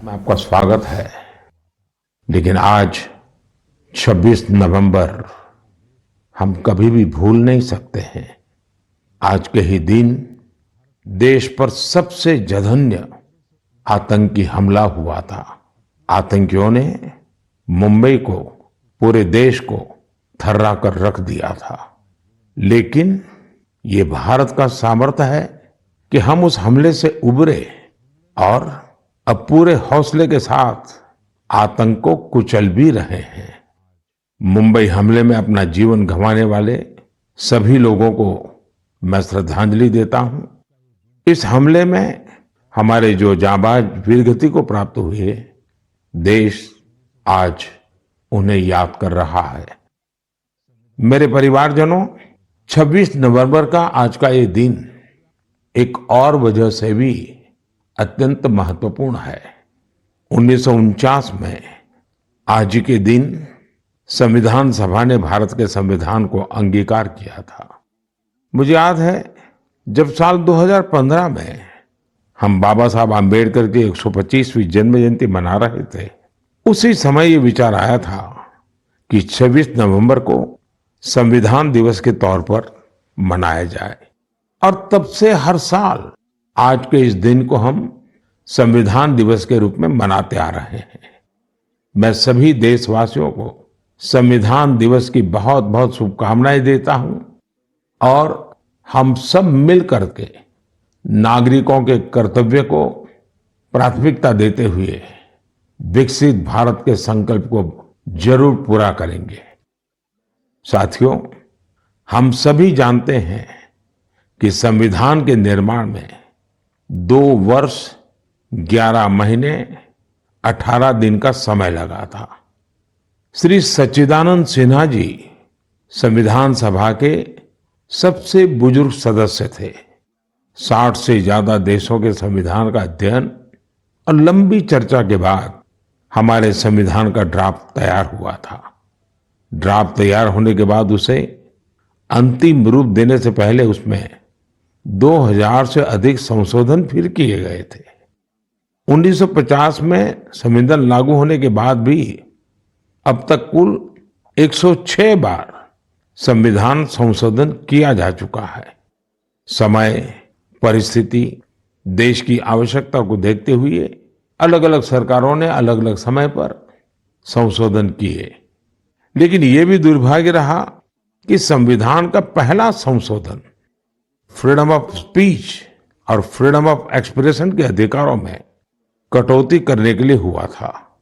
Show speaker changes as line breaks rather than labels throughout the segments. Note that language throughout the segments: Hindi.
में आपका स्वागत है। लेकिन आज 26 नवंबर हम कभी भी भूल नहीं सकते हैं। आज के ही दिन देश पर सबसे जघन्य आतंकी हमला हुआ था। आतंकियों ने मुंबई को, पूरे देश को थर्रा कर रख दिया था। लेकिन ये भारत का सामर्थ्य है कि हम उस हमले से उबरे और अब पूरे हौसले के साथ आतंक को कुचल भी रहे हैं। मुंबई हमले में अपना जीवन गंवाने वाले सभी लोगों को मैं श्रद्धांजलि देता हूं। इस हमले में हमारे जो जांबाज वीरगति को प्राप्त हुए, देश आज उन्हें याद कर रहा है। मेरे परिवारजनों, 26 नवंबर का आज का ये दिन एक और वजह से भी अत्यंत महत्वपूर्ण है। 1949 में आज के दिन संविधान सभा ने भारत के संविधान को अंगीकार किया था। मुझे याद है जब साल 2015 में हम बाबा साहब आम्बेडकर की 125वीं जन्म जयंती मना रहे थे, उसी समय ये विचार आया था कि 26 नवंबर को संविधान दिवस के तौर पर मनाया जाए। और तब से हर साल आज के इस दिन को हम संविधान दिवस के रूप में मनाते आ रहे हैं। मैं सभी देशवासियों को संविधान दिवस की बहुत बहुत शुभकामनाएं देता हूं और हम सब मिल करके नागरिकों के कर्तव्य को प्राथमिकता देते हुए विकसित भारत के संकल्प को जरूर पूरा करेंगे। साथियों, हम सभी जानते हैं कि संविधान के निर्माण में 2 वर्ष 11 महीने 18 दिन का समय लगा था। श्री सच्चिदानंद सिन्हा जी संविधान सभा के सबसे बुजुर्ग सदस्य थे। 60 से ज्यादा देशों के संविधान का अध्ययन और लंबी चर्चा के बाद हमारे संविधान का ड्राफ्ट तैयार हुआ था। ड्राफ्ट तैयार होने के बाद उसे अंतिम रूप देने से पहले उसमें 2000 से अधिक संशोधन फिर किए गए थे। 1950 में संविधान लागू होने के बाद भी अब तक कुल 106 बार संविधान संशोधन किया जा चुका है। समय, परिस्थिति, देश की आवश्यकता को देखते हुए अलग अलग सरकारों ने अलग अलग समय पर संशोधन किए। लेकिन ये भी दुर्भाग्य रहा कि संविधान का पहला संशोधन फ्रीडम ऑफ स्पीच और फ्रीडम ऑफ एक्सप्रेशन के अधिकारों में कटौती करने के लिए हुआ था।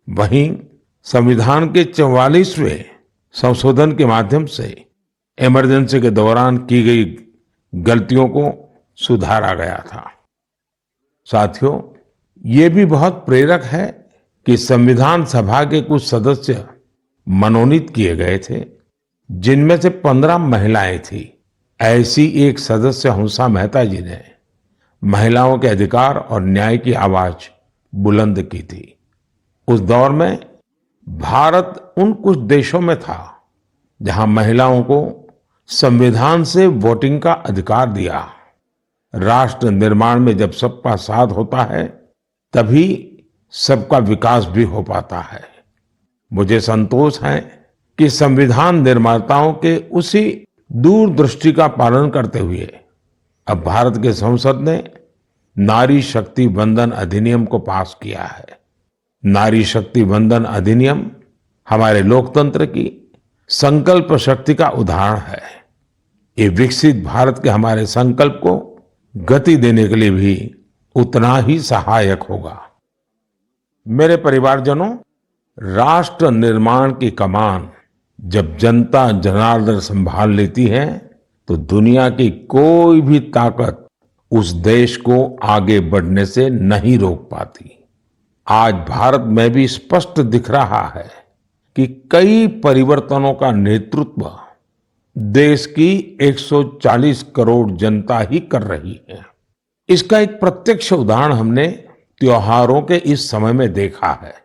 वहीं संविधान के 44वें संशोधन के माध्यम से इमरजेंसी के दौरान की गई गलतियों को सुधारा गया था। साथियों, ये भी बहुत प्रेरक है कि संविधान सभा के कुछ सदस्य मनोनीत किए गए थे, जिनमें से 15 महिलाएं थी। ऐसी एक सदस्य हंसा मेहता जी ने महिलाओं के अधिकार और न्याय की आवाज बुलंद की थी। उस दौर में भारत उन कुछ देशों में था जहां महिलाओं को संविधान से वोटिंग का अधिकार दिया। राष्ट्र निर्माण में जब सबका साथ होता है तभी सबका विकास भी हो पाता है। मुझे संतोष है कि संविधान निर्माताओं के उसी दूरदृष्टि का पालन करते हुए अब भारत के संसद ने नारी शक्ति वंदन अधिनियम को पास किया है। नारी शक्ति वंदन अधिनियम हमारे लोकतंत्र की संकल्प शक्ति का उदाहरण है। ये विकसित भारत के हमारे संकल्प को गति देने के लिए भी उतना ही सहायक होगा। मेरे परिवारजनों, राष्ट्र निर्माण की कमान जब जनता जनार्दन संभाल लेती है तो दुनिया की कोई भी ताकत उस देश को आगे बढ़ने से नहीं रोक पाती। आज भारत में भी स्पष्ट दिख रहा है कि कई परिवर्तनों का नेतृत्व देश की 140 करोड़ जनता ही कर रही है। इसका एक प्रत्यक्ष उदाहरण हमने त्योहारों के इस समय में देखा है।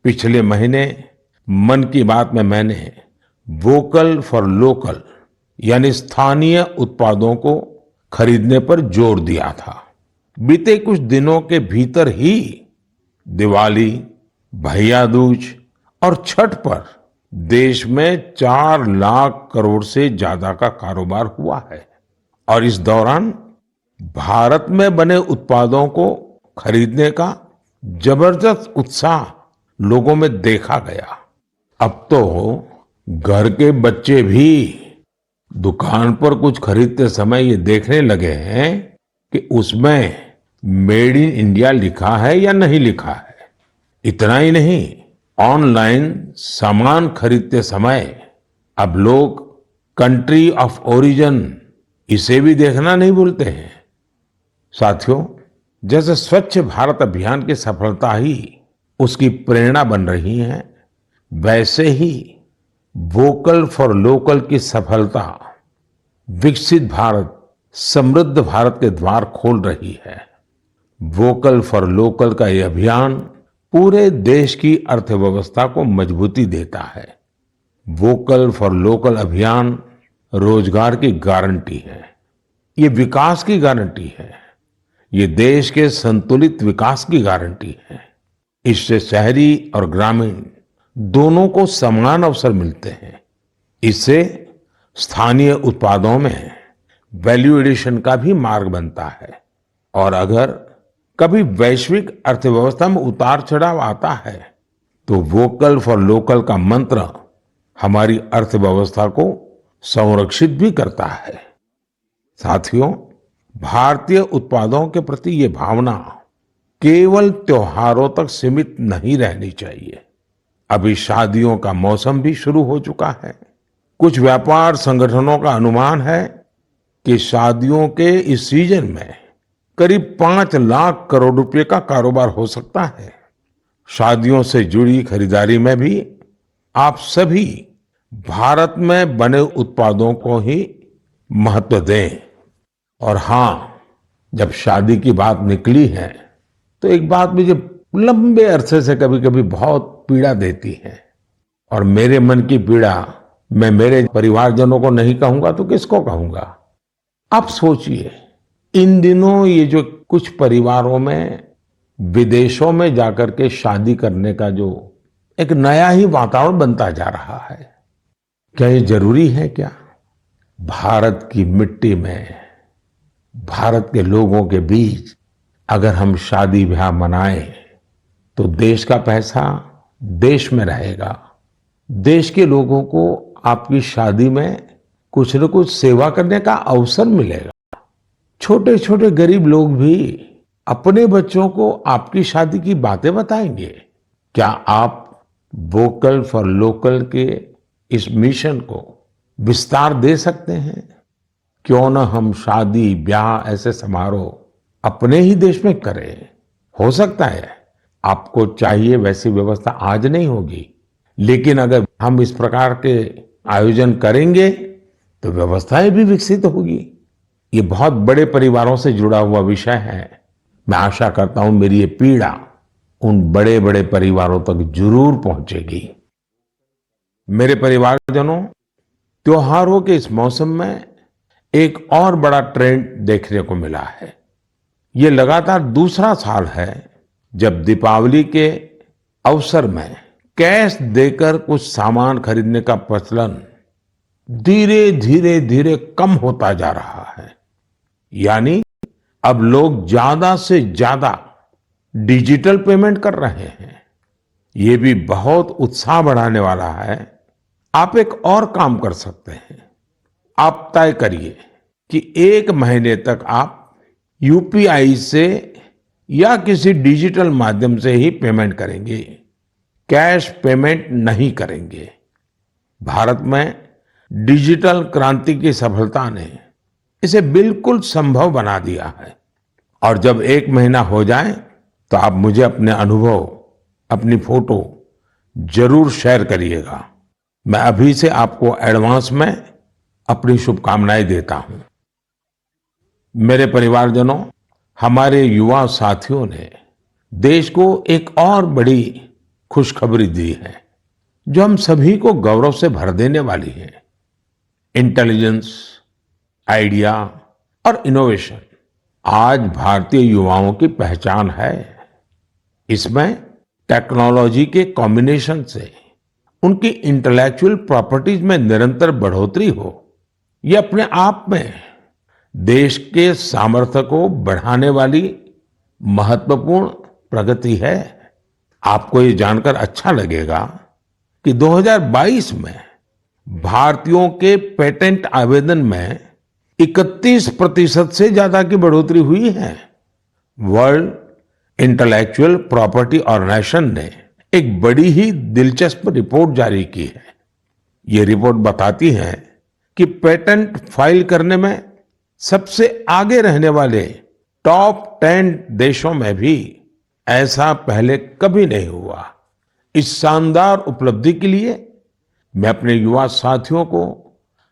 पिछले महीने मन की बात में मैंने वोकल फॉर लोकल यानी स्थानीय उत्पादों को खरीदने पर जोर दिया था। बीते कुछ दिनों के भीतर ही दिवाली, भैया दूज और छठ पर देश में 4 लाख करोड़ से ज्यादा का कारोबार हुआ है। और इस दौरान भारत में बने उत्पादों को खरीदने का जबरदस्त उत्साह लोगों में देखा गया। अब तो घर के बच्चे भी दुकान पर कुछ खरीदते समय ये देखने लगे हैं कि उसमें मेड इन इंडिया लिखा है या नहीं लिखा है। इतना ही नहीं, ऑनलाइन सामान खरीदते समय अब लोग कंट्री ऑफ ओरिजिन इसे भी देखना नहीं भूलते हैं। साथियों, जैसे स्वच्छ भारत अभियान की सफलता ही उसकी प्रेरणा बन रही है, वैसे ही वोकल फॉर लोकल की सफलता विकसित भारत, समृद्ध भारत के द्वार खोल रही है। वोकल फॉर लोकल का ये अभियान पूरे देश की अर्थव्यवस्था को मजबूती देता है। वोकल फॉर लोकल अभियान रोजगार की गारंटी है, ये विकास की गारंटी है, ये देश के संतुलित विकास की गारंटी है। इससे शहरी और ग्रामीण दोनों को समान अवसर मिलते हैं। इससे स्थानीय उत्पादों में वैल्यू एडिशन का भी मार्ग बनता है। और अगर कभी वैश्विक अर्थव्यवस्था में उतार चढ़ाव आता है तो वोकल फॉर लोकल का मंत्र हमारी अर्थव्यवस्था को संरक्षित भी करता है। साथियों, भारतीय उत्पादों के प्रति ये भावना केवल त्योहारों तक सीमित नहीं रहनी चाहिए। अभी शादियों का मौसम भी शुरू हो चुका है। कुछ व्यापार संगठनों का अनुमान है कि शादियों के इस सीजन में करीब 5 लाख करोड़ रुपए का कारोबार हो सकता है। शादियों से जुड़ी खरीदारी में भी आप सभी भारत में बने उत्पादों को ही महत्व दें। और हाँ, जब शादी की बात निकली है तो एक बात मुझे लंबे अरसे से कभी कभी बहुत पीड़ा देती है। और मेरे मन की पीड़ा मैं मेरे परिवारजनों को नहीं कहूंगा तो किसको कहूंगा। आप सोचिए, इन दिनों ये जो कुछ परिवारों में विदेशों में जाकर के शादी करने का जो एक नया ही वातावरण बनता जा रहा है, क्या ये जरूरी है क्या? भारत की मिट्टी में, भारत के लोगों के बीच अगर हम शादी ब्याह मनाएं तो देश का पैसा देश में रहेगा। देश के लोगों को आपकी शादी में कुछ न कुछ सेवा करने का अवसर मिलेगा। छोटे छोटे गरीब लोग भी अपने बच्चों को आपकी शादी की बातें बताएंगे। क्या आप वोकल फॉर लोकल के इस मिशन को विस्तार दे सकते हैं? क्यों न हम शादी ब्याह ऐसे समारोह अपने ही देश में करें। हो सकता है आपको चाहिए वैसी व्यवस्था आज नहीं होगी, लेकिन अगर हम इस प्रकार के आयोजन करेंगे तो व्यवस्थाएं भी विकसित होगी। ये बहुत बड़े परिवारों से जुड़ा हुआ विषय है। मैं आशा करता हूं मेरी ये पीड़ा उन बड़े बड़े परिवारों तक जरूर पहुंचेगी। मेरे परिवारजनों, त्योहारों के इस मौसम में एक और बड़ा ट्रेंड देखने को मिला है। ये लगातार दूसरा साल है जब दीपावली के अवसर में कैश देकर कुछ सामान खरीदने का प्रचलन धीरे धीरे धीरे कम होता जा रहा है। यानी अब लोग ज्यादा से ज्यादा डिजिटल पेमेंट कर रहे हैं। ये भी बहुत उत्साह बढ़ाने वाला है। आप एक और काम कर सकते हैं। आप तय करिए कि 1 महीने तक आप यूपीआई से या किसी डिजिटल माध्यम से ही पेमेंट करेंगे, कैश पेमेंट नहीं करेंगे। भारत में डिजिटल क्रांति की सफलता ने इसे बिल्कुल संभव बना दिया है। और जब 1 महीना हो जाए तो आप मुझे अपने अनुभव, अपनी फोटो जरूर शेयर करिएगा। मैं अभी से आपको एडवांस में अपनी शुभकामनाएं देता हूं। मेरे परिवारजनों, हमारे युवा साथियों ने देश को एक और बड़ी खुशखबरी दी है जो हम सभी को गौरव से भर देने वाली है। इंटेलिजेंस, आइडिया और इनोवेशन आज भारतीय युवाओं की पहचान है। इसमें टेक्नोलॉजी के कॉम्बिनेशन से उनकी इंटेलेक्चुअल प्रॉपर्टीज में निरंतर बढ़ोतरी हो, ये अपने आप में देश के सामर्थ्य को बढ़ाने वाली महत्वपूर्ण प्रगति है। आपको ये जानकर अच्छा लगेगा कि 2022 में भारतीयों के पेटेंट आवेदन में 31% से ज्यादा की बढ़ोतरी हुई है। वर्ल्ड इंटेलेक्चुअल प्रॉपर्टी ऑर्गेनाइजेशन ने एक बड़ी ही दिलचस्प रिपोर्ट जारी की है। ये रिपोर्ट बताती है कि पेटेंट फाइल करने में सबसे आगे रहने वाले टॉप 10 देशों में भी ऐसा पहले कभी नहीं हुआ। इस शानदार उपलब्धि के लिए मैं अपने युवा साथियों को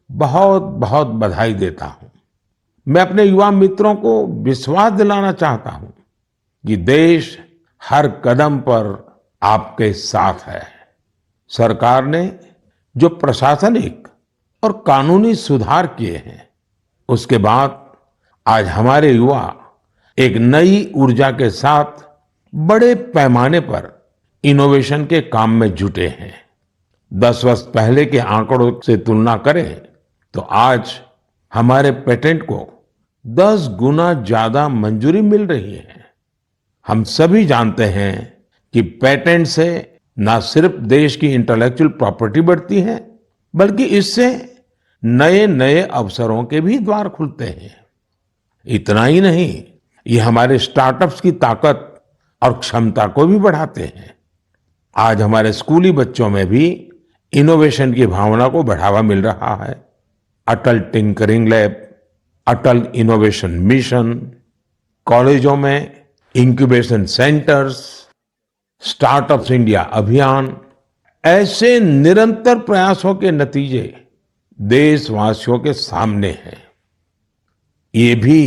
बहुत बहुत बधाई देता हूं। मैं अपने युवा मित्रों को विश्वास दिलाना चाहता हूं कि देश हर कदम पर आपके साथ है। सरकार ने जो प्रशासनिक और कानूनी सुधार किए हैं, उसके बाद आज हमारे युवा एक नई ऊर्जा के साथ बड़े पैमाने पर इनोवेशन के काम में जुटे हैं। 10 वर्ष पहले के आंकड़ों से तुलना करें तो आज हमारे पेटेंट को 10 गुना ज्यादा मंजूरी मिल रही है। हम सभी जानते हैं कि पेटेंट से न सिर्फ देश की इंटेलेक्चुअल प्रॉपर्टी बढ़ती है, बल्कि इससे नए नए अवसरों के भी द्वार खुलते हैं। इतना ही नहीं, ये हमारे स्टार्टअप्स की ताकत और क्षमता को भी बढ़ाते हैं। आज हमारे स्कूली बच्चों में भी इनोवेशन की भावना को बढ़ावा मिल रहा है। अटल टिंकरिंग लैब, अटल इनोवेशन मिशन, कॉलेजों में इंक्यूबेशन सेंटर्स, स्टार्टअप्स इंडिया अभियान, ऐसे निरंतर प्रयासों के नतीजे देशवासियों के सामने हैं। ये भी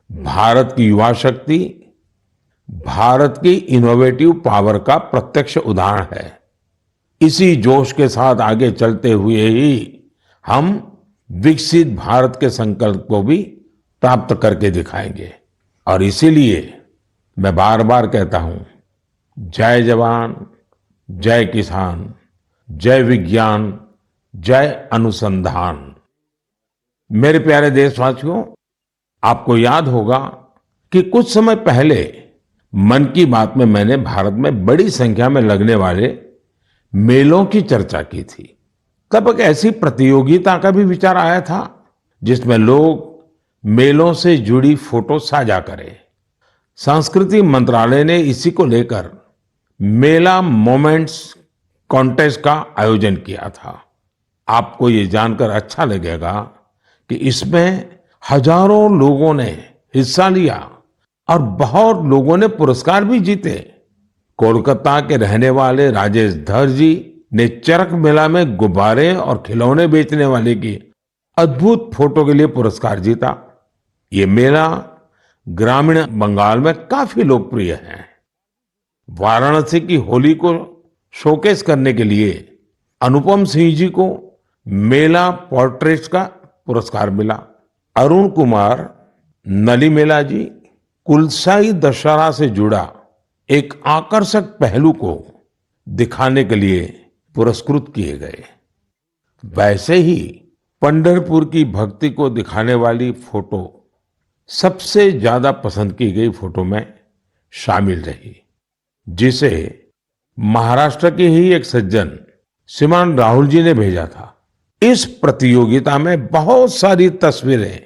भारत की युवा शक्ति, भारत की इनोवेटिव पावर का प्रत्यक्ष उदाहरण है। इसी जोश के साथ आगे चलते हुए ही हम विकसित भारत के संकल्प को भी प्राप्त करके दिखाएंगे। और इसीलिए मैं बार बार कहता हूं, जय जवान, जय किसान, जय विज्ञान, जय अनुसंधान। मेरे प्यारे देशवासियों, आपको याद होगा कि कुछ समय पहले मन की बात में मैंने भारत में बड़ी संख्या में लगने वाले मेलों की चर्चा की थी। तब एक ऐसी प्रतियोगिता का भी विचार आया था जिसमें लोग मेलों से जुड़ी फोटो साझा करें। संस्कृति मंत्रालय ने इसी को लेकर मेला मोमेंट्स कॉन्टेस्ट का आयोजन किया था। आपको ये जानकर अच्छा लगेगा कि इसमें हजारों लोगों ने हिस्सा लिया और बहुत लोगों ने पुरस्कार भी जीते। कोलकाता के रहने वाले राजेश धर जी ने चरक मेला में गुब्बारे और खिलौने बेचने वाले की अद्भुत फोटो के लिए पुरस्कार जीता। ये मेला ग्रामीण बंगाल में काफी लोकप्रिय है। वाराणसी की होली को शोकेस करने के लिए अनुपम सिंह जी को मेला पोर्ट्रेट्स का पुरस्कार मिला। अरुण कुमार नलीमेला जी कुलसाई दशहरा से जुड़ा एक आकर्षक पहलू को दिखाने के लिए पुरस्कृत किए गए। वैसे ही पंढरपुर की भक्ति को दिखाने वाली फोटो सबसे ज्यादा पसंद की गई फोटो में शामिल रही, जिसे महाराष्ट्र के ही एक सज्जन श्रीमान राहुल जी ने भेजा था। इस प्रतियोगिता में बहुत सारी तस्वीरें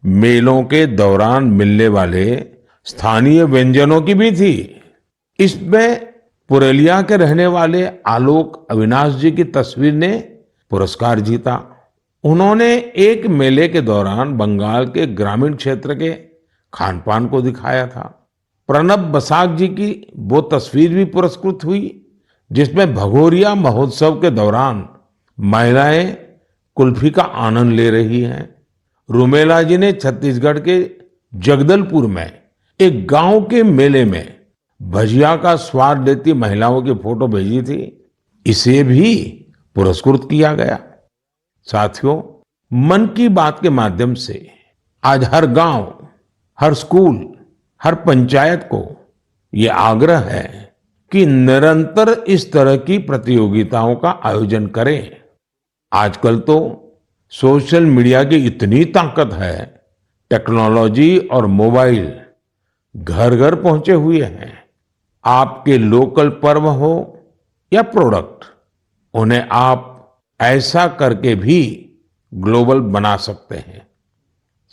मेलों के दौरान मिलने वाले स्थानीय व्यंजनों की भी थी। इसमें पुरुलिया के रहने वाले आलोक अविनाश जी की तस्वीर ने पुरस्कार जीता। उन्होंने एक मेले के दौरान बंगाल के ग्रामीण क्षेत्र के खान पान को दिखाया था। प्रणब बसाक जी की वो तस्वीर भी पुरस्कृत हुई जिसमें भगोरिया महोत्सव के दौरान महिलाएं कुल्फी का आनंद ले रही हैं। रूमेला जी ने छत्तीसगढ़ के जगदलपुर में एक गांव के मेले में भजिया का स्वाद लेती महिलाओं की फोटो भेजी थी। इसे भी पुरस्कृत किया गया। साथियों, मन की बात के माध्यम से आज हर गांव, हर स्कूल, हर पंचायत को ये आग्रह है कि निरंतर इस तरह की प्रतियोगिताओं का आयोजन करें। आजकल तो सोशल मीडिया की इतनी ताकत है, टेक्नोलॉजी और मोबाइल घर घर पहुंचे हुए हैं। आपके लोकल पर्व हो या प्रोडक्ट, उन्हें आप ऐसा करके भी ग्लोबल बना सकते हैं।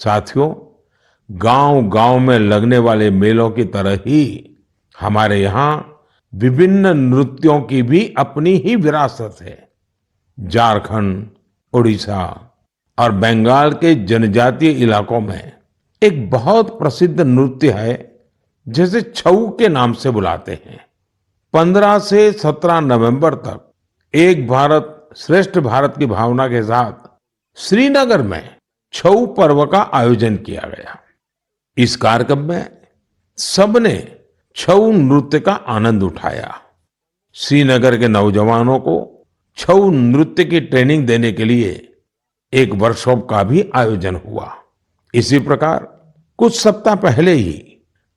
साथियों, गांव गांव में लगने वाले मेलों की तरह ही हमारे यहाँ विभिन्न नृत्यों की भी अपनी ही विरासत है। झारखंड, उड़ीसा और बंगाल के जनजातीय इलाकों में एक बहुत प्रसिद्ध नृत्य है जिसे छऊ के नाम से बुलाते हैं। 15 से 17 नवंबर तक एक भारत श्रेष्ठ भारत की भावना के साथ श्रीनगर में छऊ पर्व का आयोजन किया गया। इस कार्यक्रम में सबने छऊ नृत्य का आनंद उठाया। श्रीनगर के नौजवानों को छऊ नृत्य की ट्रेनिंग देने के लिए एक वर्कशॉप का भी आयोजन हुआ। इसी प्रकार कुछ सप्ताह पहले ही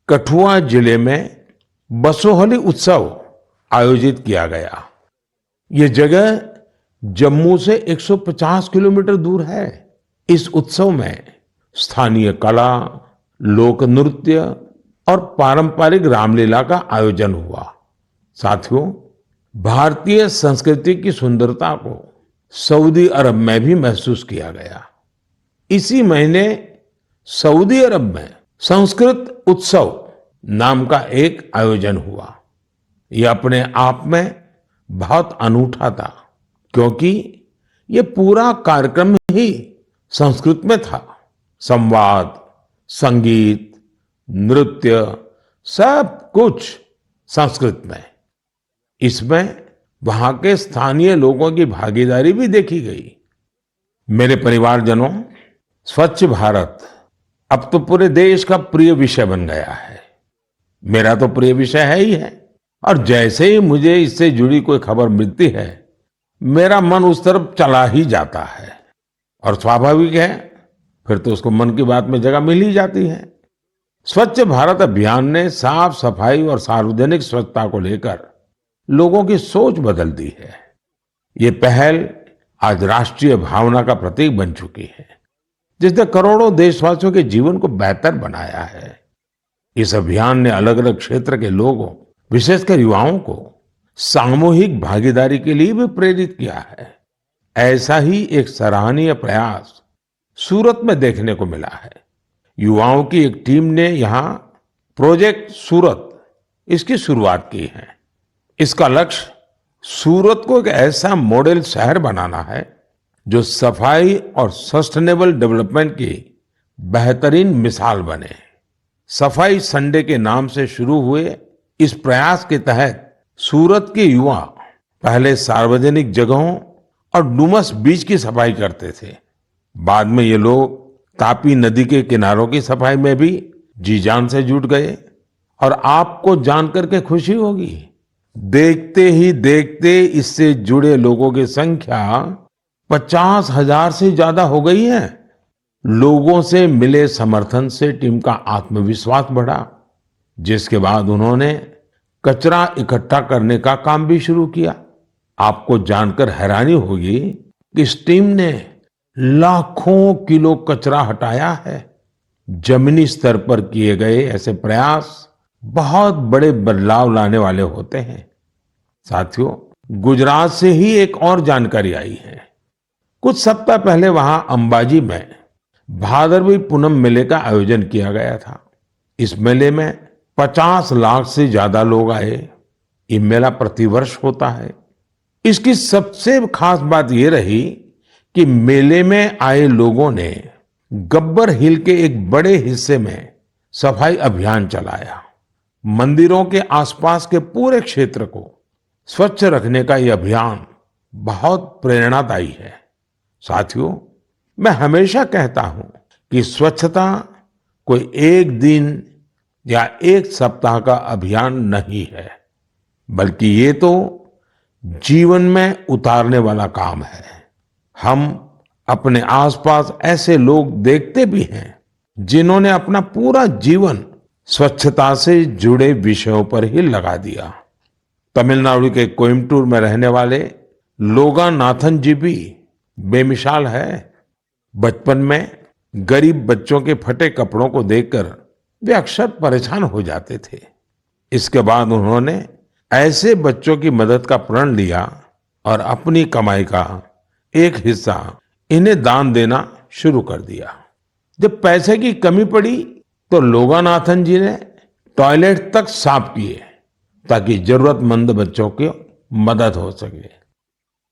कठुआ जिले में बसोहली उत्सव आयोजित किया गया। ये जगह जम्मू से 150 किलोमीटर दूर है। इस उत्सव में स्थानीय कला, लोक नृत्य और पारंपरिक रामलीला का आयोजन हुआ। साथियों, भारतीय संस्कृति की सुंदरता को सऊदी अरब में भी महसूस किया गया। इसी महीने सऊदी अरब में संस्कृत उत्सव नाम का एक आयोजन हुआ। यह अपने आप में बहुत अनूठा था, क्योंकि ये पूरा कार्यक्रम ही संस्कृत में था। संवाद, संगीत, नृत्य, सब कुछ संस्कृत में। इसमें वहां के स्थानीय लोगों की भागीदारी भी देखी गई। मेरे परिवारजनों, स्वच्छ भारत अब तो पूरे देश का प्रिय विषय बन गया है। मेरा तो प्रिय विषय है ही है, और जैसे ही मुझे इससे जुड़ी कोई खबर मिलती है, मेरा मन उस तरफ चला ही जाता है। और स्वाभाविक है, फिर तो उसको मन की बात में जगह मिल ही जाती है। स्वच्छ भारत अभियान ने साफ सफाई और सार्वजनिक स्वच्छता को लेकर लोगों की सोच बदल दी है। ये पहल आज राष्ट्रीय भावना का प्रतीक बन चुकी है, जिसने करोड़ों देशवासियों के जीवन को बेहतर बनाया है। इस अभियान ने अलग अलग क्षेत्र के लोगों, विशेषकर युवाओं को सामूहिक भागीदारी के लिए भी प्रेरित किया है। ऐसा ही एक सराहनीय प्रयास सूरत में देखने को मिला है। युवाओं की एक टीम ने यहाँ प्रोजेक्ट सूरत, इसकी शुरुआत की है। इसका लक्ष्य सूरत को एक ऐसा मॉडल शहर बनाना है जो सफाई और सस्टेनेबल डेवलपमेंट की बेहतरीन मिसाल बने। सफाई संडे के नाम से शुरू हुए इस प्रयास के तहत सूरत के युवा पहले सार्वजनिक जगहों और डुमस बीच की सफाई करते थे। बाद में ये लोग तापी नदी के किनारों की सफाई में भी जी जान से जुट गए। और आपको जानकर के खुशी होगी, देखते ही देखते इससे जुड़े लोगों की संख्या 50,000 से ज्यादा हो गई है। लोगों से मिले समर्थन से टीम का आत्मविश्वास बढ़ा, जिसके बाद उन्होंने कचरा इकट्ठा करने का काम भी शुरू किया। आपको जानकर हैरानी होगी कि इस टीम ने लाखों किलो कचरा हटाया है। जमीनी स्तर पर किए गए ऐसे प्रयास बहुत बड़े बदलाव लाने वाले होते हैं। साथियों, गुजरात से ही एक और जानकारी आई है। कुछ सप्ताह पहले वहां अंबाजी में भादरवी पूनम मेले का आयोजन किया गया था। इस मेले में 50 लाख से ज्यादा लोग आए। ये मेला प्रतिवर्ष होता है। इसकी सबसे खास बात ये रही कि मेले में आए लोगों ने गब्बर हिल के एक बड़े हिस्से में सफाई अभियान चलाया। मंदिरों के आसपास के पूरे क्षेत्र को स्वच्छ रखने का यह अभियान बहुत प्रेरणादायी है। साथियों, मैं हमेशा कहता हूं कि स्वच्छता कोई एक दिन या एक सप्ताह का अभियान नहीं है, बल्कि ये तो जीवन में उतारने वाला काम है। हम अपने आसपास ऐसे लोग देखते भी हैं जिन्होंने अपना पूरा जीवन स्वच्छता से जुड़े विषयों पर ही लगा दिया। तमिलनाडु के कोयम्बटूर में रहने वाले लोगानाथन जी भी बेमिसाल है। बचपन में गरीब बच्चों के फटे कपड़ों को देखकर वे अक्सर परेशान हो जाते थे। इसके बाद उन्होंने ऐसे बच्चों की मदद का प्रण लिया और अपनी कमाई का एक हिस्सा इन्हें दान देना शुरू कर दिया। जब पैसे की कमी पड़ी तो लोगानाथन जी ने टॉयलेट तक साफ किए ताकि जरूरतमंद बच्चों की मदद हो सके।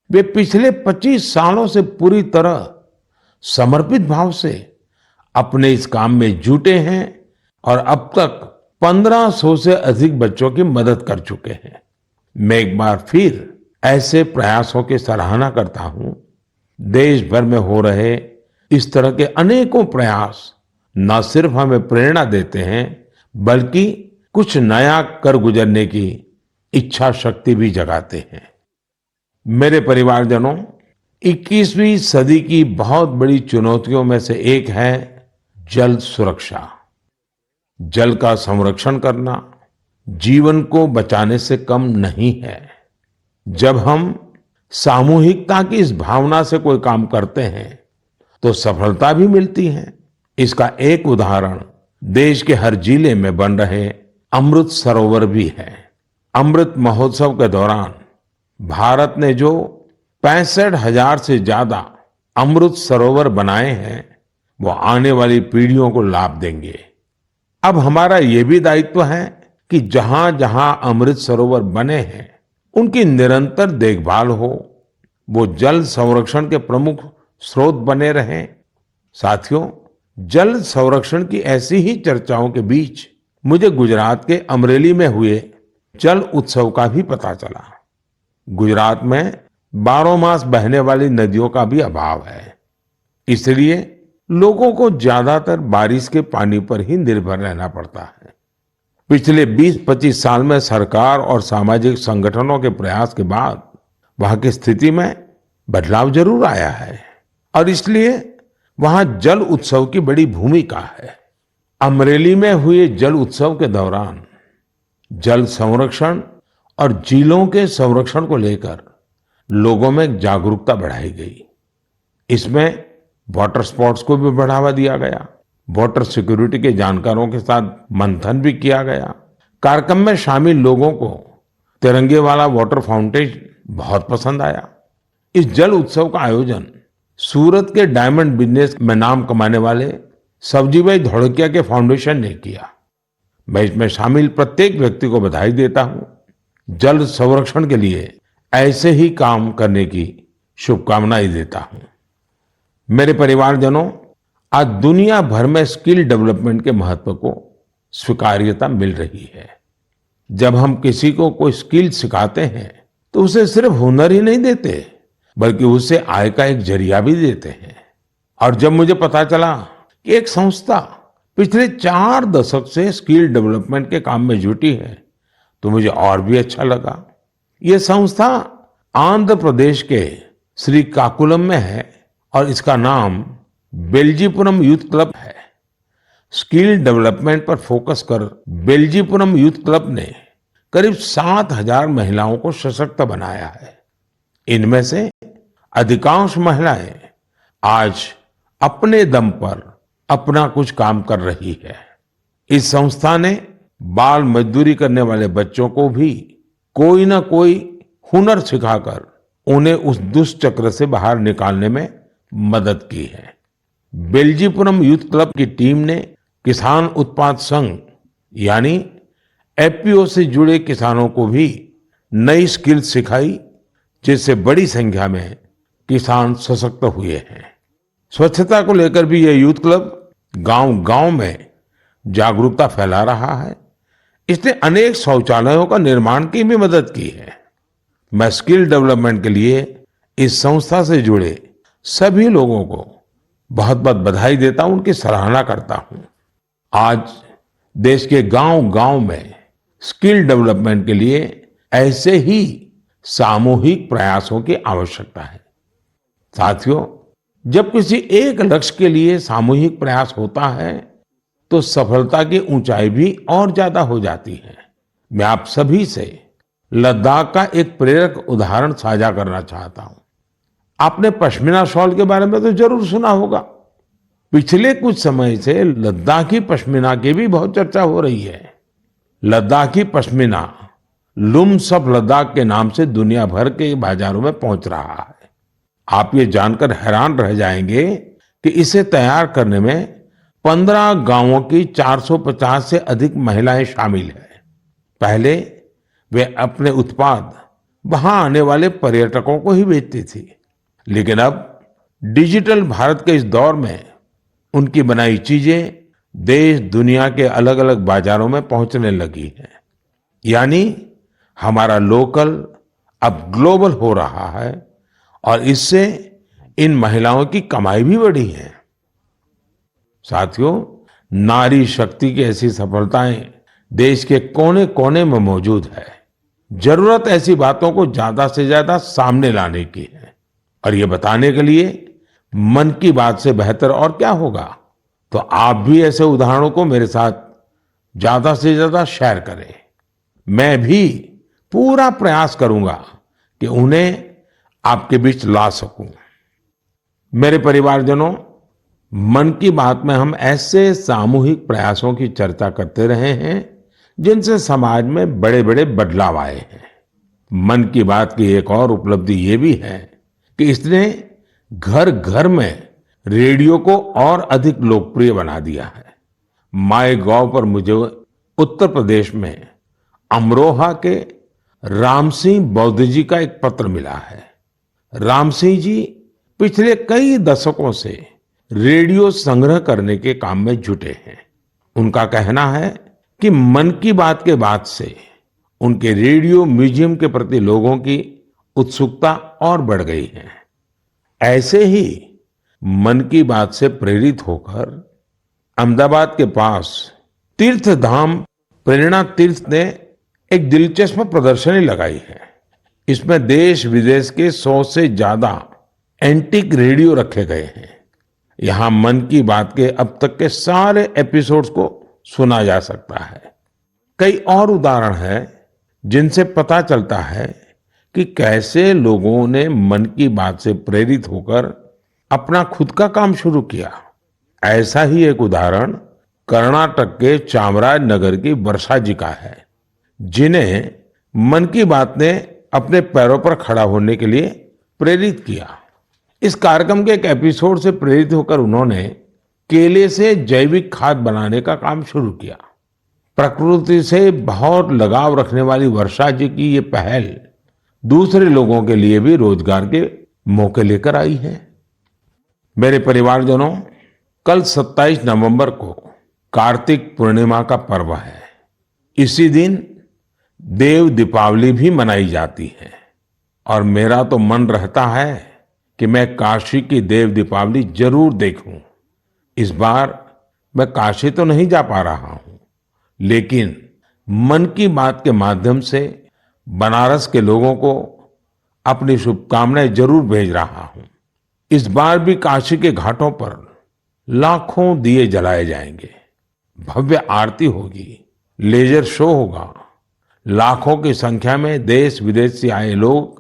वे पिछले 25 सालों से पूरी तरह समर्पित भाव से अपने इस काम में जुटे हैं और अब तक 1500 से अधिक बच्चों की मदद कर चुके हैं। मैं एक बार फिर ऐसे प्रयासों की सराहना करता हूं। देश भर में हो रहे इस तरह के अनेकों प्रयास न सिर्फ हमें प्रेरणा देते हैं बल्कि कुछ नया कर गुजरने की इच्छा शक्ति भी जगाते हैं। मेरे परिवारजनों, 21वीं सदी की बहुत बड़ी चुनौतियों में से एक है जल सुरक्षा। जल का संरक्षण करना जीवन को बचाने से कम नहीं है। जब हम सामूहिकता की इस भावना से कोई काम करते हैं तो सफलता भी मिलती है। इसका एक उदाहरण देश के हर जिले में बन रहे अमृत सरोवर भी है। अमृत महोत्सव के दौरान भारत ने जो 65,000 से ज्यादा अमृत सरोवर बनाए हैं वो आने वाली पीढ़ियों को लाभ देंगे। अब हमारा ये भी दायित्व है कि जहां जहां अमृत सरोवर बने हैं उनकी निरंतर देखभाल हो, वो जल संरक्षण के प्रमुख स्रोत बने रहें। साथियों, जल संरक्षण की ऐसी ही चर्चाओं के बीच मुझे गुजरात के अमरेली में हुए जल उत्सव का भी पता चला। गुजरात में 12 मास बहने वाली नदियों का भी अभाव है, इसलिए लोगों को ज्यादातर बारिश के पानी पर ही निर्भर रहना पड़ता है। पिछले 20-25 साल में सरकार और सामाजिक संगठनों के प्रयास के बाद वहां की स्थिति में बदलाव जरूर आया है और इसलिए वहां जल उत्सव की बड़ी भूमिका है। अमरेली में हुए जल उत्सव के दौरान जल संरक्षण और झीलों के संरक्षण को लेकर लोगों में जागरूकता बढ़ाई गई। इसमें वाटर स्पोर्ट्स को भी बढ़ावा दिया गया। वाटर सिक्योरिटी के जानकारों के साथ मंथन भी किया गया। कार्यक्रम में शामिल लोगों को तिरंगे वाला वाटर फाउंटेन बहुत पसंद आया। इस जल उत्सव का आयोजन सूरत के डायमंड बिजनेस में नाम कमाने वाले सब्जी भाई धोड़किया के फाउंडेशन ने किया। मैं इसमें शामिल प्रत्येक व्यक्ति को बधाई देता हूं। जल संरक्षण के लिए ऐसे ही काम करने की शुभकामनाएं देता हूं। मेरे परिवारजनों, आज दुनिया भर में स्किल डेवलपमेंट के महत्व को स्वीकार्यता मिल रही है। जब हम किसी को कोई स्किल सिखाते हैं तो उसे सिर्फ हुनर ही नहीं देते बल्कि उसे आय का एक जरिया भी देते हैं। और जब मुझे पता चला कि एक संस्था पिछले 4 दशक से स्किल डेवलपमेंट के काम में जुटी है तो मुझे और भी अच्छा लगा। ये संस्था आंध्र प्रदेश के श्रीकाकुलम में है और इसका नाम बेल्जीपुरम यूथ क्लब है। स्किल डेवलपमेंट पर फोकस कर बेल्जीपुरम यूथ क्लब ने करीब 7,000 महिलाओं को सशक्त बनाया है। इनमें से अधिकांश महिलाएं आज अपने दम पर अपना कुछ काम कर रही है। इस संस्था ने बाल मजदूरी करने वाले बच्चों को भी कोई ना कोई हुनर सिखाकर उन्हें उस दुष्चक्र से बाहर निकालने में मदद की है। बेल्जीपुरम यूथ क्लब की टीम ने किसान उत्पाद संघ यानी एफपीओ से जुड़े किसानों को भी नई स्किल सिखाई, जिससे बड़ी संख्या में किसान सशक्त हुए हैं। स्वच्छता को लेकर भी यह यूथ क्लब गांव-गांव में जागरूकता फैला रहा है। इसने अनेक शौचालयों का निर्माण की भी मदद की है। मैं स्किल डेवलपमेंट के लिए इस संस्था से जुड़े सभी लोगों को बहुत बहुत बधाई देता हूं, उनकी सराहना करता हूं। आज देश के गांव-गांव में स्किल डेवलपमेंट के लिए ऐसे ही सामूहिक प्रयासों की आवश्यकता है। साथियों, जब किसी एक लक्ष्य के लिए सामूहिक प्रयास होता है तो सफलता की ऊंचाई भी और ज्यादा हो जाती है। मैं आप सभी से लद्दाख का एक प्रेरक उदाहरण साझा करना चाहता हूं। आपने पश्मीना शॉल के बारे में तो जरूर सुना होगा। पिछले कुछ समय से लद्दाखी पश्मीना की भी बहुत चर्चा हो रही है। लद्दाखी पश्मीना लुम्स ऑफ लद्दाख के नाम से दुनिया भर के बाजारों में पहुंच रहा है। आप ये जानकर हैरान रह जाएंगे कि इसे तैयार करने में 15 गांवों की 450 से अधिक महिलाएं शामिल हैं। पहले वे अपने उत्पाद वहां आने वाले पर्यटकों को ही बेचती थी, लेकिन अब डिजिटल भारत के इस दौर में उनकी बनाई चीजें देश दुनिया के अलग अलग बाजारों में पहुंचने लगी हैं। यानी हमारा लोकल अब ग्लोबल हो रहा है और इससे इन महिलाओं की कमाई भी बढ़ी है। साथियों, नारी शक्ति की ऐसी सफलताएं देश के कोने कोने में मौजूद है। जरूरत ऐसी बातों को ज्यादा से ज्यादा सामने लाने की है और ये बताने के लिए मन की बात से बेहतर और क्या होगा। तो आप भी ऐसे उदाहरणों को मेरे साथ ज्यादा से ज्यादा शेयर करें। मैं भी पूरा प्रयास करूंगा कि उन्हें आपके बीच ला सकूं। मेरे परिवारजनों, मन की बात में हम ऐसे सामूहिक प्रयासों की चर्चा करते रहे हैं जिनसे समाज में बड़े बड़े बदलाव आए हैं। मन की बात की एक और उपलब्धि ये भी है कि इसने घर घर में रेडियो को और अधिक लोकप्रिय बना दिया है। माय गॉव पर मुझे उत्तर प्रदेश में अमरोहा के राम सिंह बौद्ध जी का एक पत्र मिला है। राम सिंह जी पिछले कई दशकों से रेडियो संग्रह करने के काम में जुटे हैं। उनका कहना है कि मन की बात के बाद से उनके रेडियो म्यूजियम के प्रति लोगों की उत्सुकता और बढ़ गई है। ऐसे ही मन की बात से प्रेरित होकर अहमदाबाद के पास तीर्थ धाम प्रेरणा तीर्थ ने एक दिलचस्प प्रदर्शनी लगाई है। इसमें देश विदेश के 100 से ज्यादा एंटीक रेडियो रखे गए हैं। यहां मन की बात के अब तक के सारे एपिसोड्स को सुना जा सकता है। कई और उदाहरण हैं जिनसे पता चलता है कि कैसे लोगों ने मन की बात से प्रेरित होकर अपना खुद का काम शुरू किया। ऐसा ही एक उदाहरण कर्नाटक के चामराजनगर की वर्षा जी का है, जिन्हें मन की बात ने अपने पैरों पर खड़ा होने के लिए प्रेरित किया। इस कार्यक्रम के एक एपिसोड से प्रेरित होकर उन्होंने केले से जैविक खाद बनाने का काम शुरू किया। प्रकृति से बहुत लगाव रखने वाली वर्षा जी की ये पहल दूसरे लोगों के लिए भी रोजगार के मौके लेकर आई है। मेरे परिवारजनों, कल 27 नवंबर को कार्तिक पूर्णिमा का पर्व है। इसी दिन देव दीपावली भी मनाई जाती है और मेरा तो मन रहता है कि मैं काशी की देव दीपावली जरूर देखूं। इस बार मैं काशी तो नहीं जा पा रहा हूं, लेकिन मन की बात के माध्यम से बनारस के लोगों को अपनी शुभकामनाएं जरूर भेज रहा हूं। इस बार भी काशी के घाटों पर लाखों दिए जलाए जाएंगे, भव्य आरती होगी, लेजर शो होगा। लाखों की संख्या में देश विदेश से आए लोग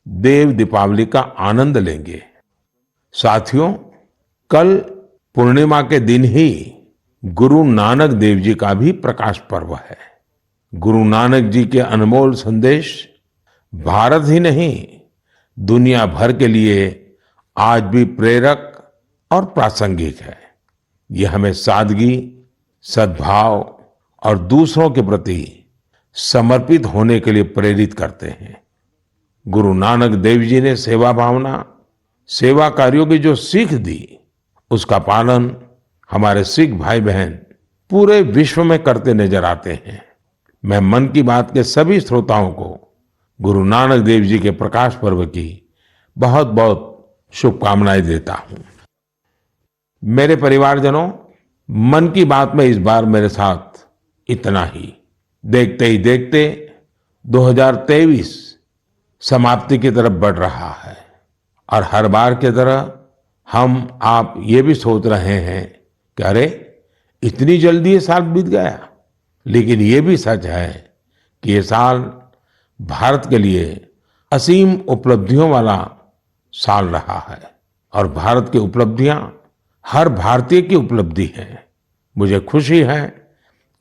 देव दीपावली का आनंद लेंगे। साथियों, कल पूर्णिमा के दिन ही गुरु नानक देव जी का भी प्रकाश पर्व है। गुरु नानक जी के अनमोल संदेश भारत ही नहीं, दुनिया भर के लिए आज भी प्रेरक और प्रासंगिक है। यह हमें सादगी, सद्भाव और दूसरों के प्रति समर्पित होने के लिए प्रेरित करते हैं। गुरु नानक देव जी ने सेवा भावना, सेवा कार्यों की जो सीख दी, उसका पालन हमारे सिख भाई बहन पूरे विश्व में करते नजर आते हैं। मैं मन की बात के सभी श्रोताओं को गुरु नानक देव जी के प्रकाश पर्व की बहुत बहुत शुभकामनाएं देता हूं। मेरे परिवारजनों, मन की बात में इस बार मेरे साथ इतना ही। देखते ही देखते 2023 समाप्ति की तरफ बढ़ रहा है और हर बार की तरह हम आप ये भी सोच रहे हैं कि अरे इतनी जल्दी ये साल बीत गया। लेकिन ये भी सच है कि ये साल भारत के लिए असीम उपलब्धियों वाला साल रहा है और भारत की उपलब्धियां हर भारतीय की उपलब्धि है। मुझे खुशी है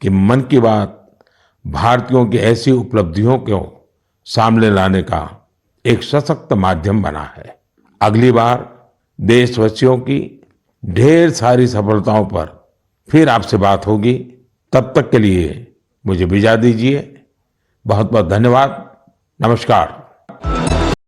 कि मन की बात भारतीयों की ऐसी उपलब्धियों को सामने लाने का एक सशक्त माध्यम बना है। अगली बार देशवासियों की ढेर सारी सफलताओं पर फिर आपसे बात होगी। तब तक के लिए मुझे विदा दीजिए। बहुत बहुत धन्यवाद। नमस्कार।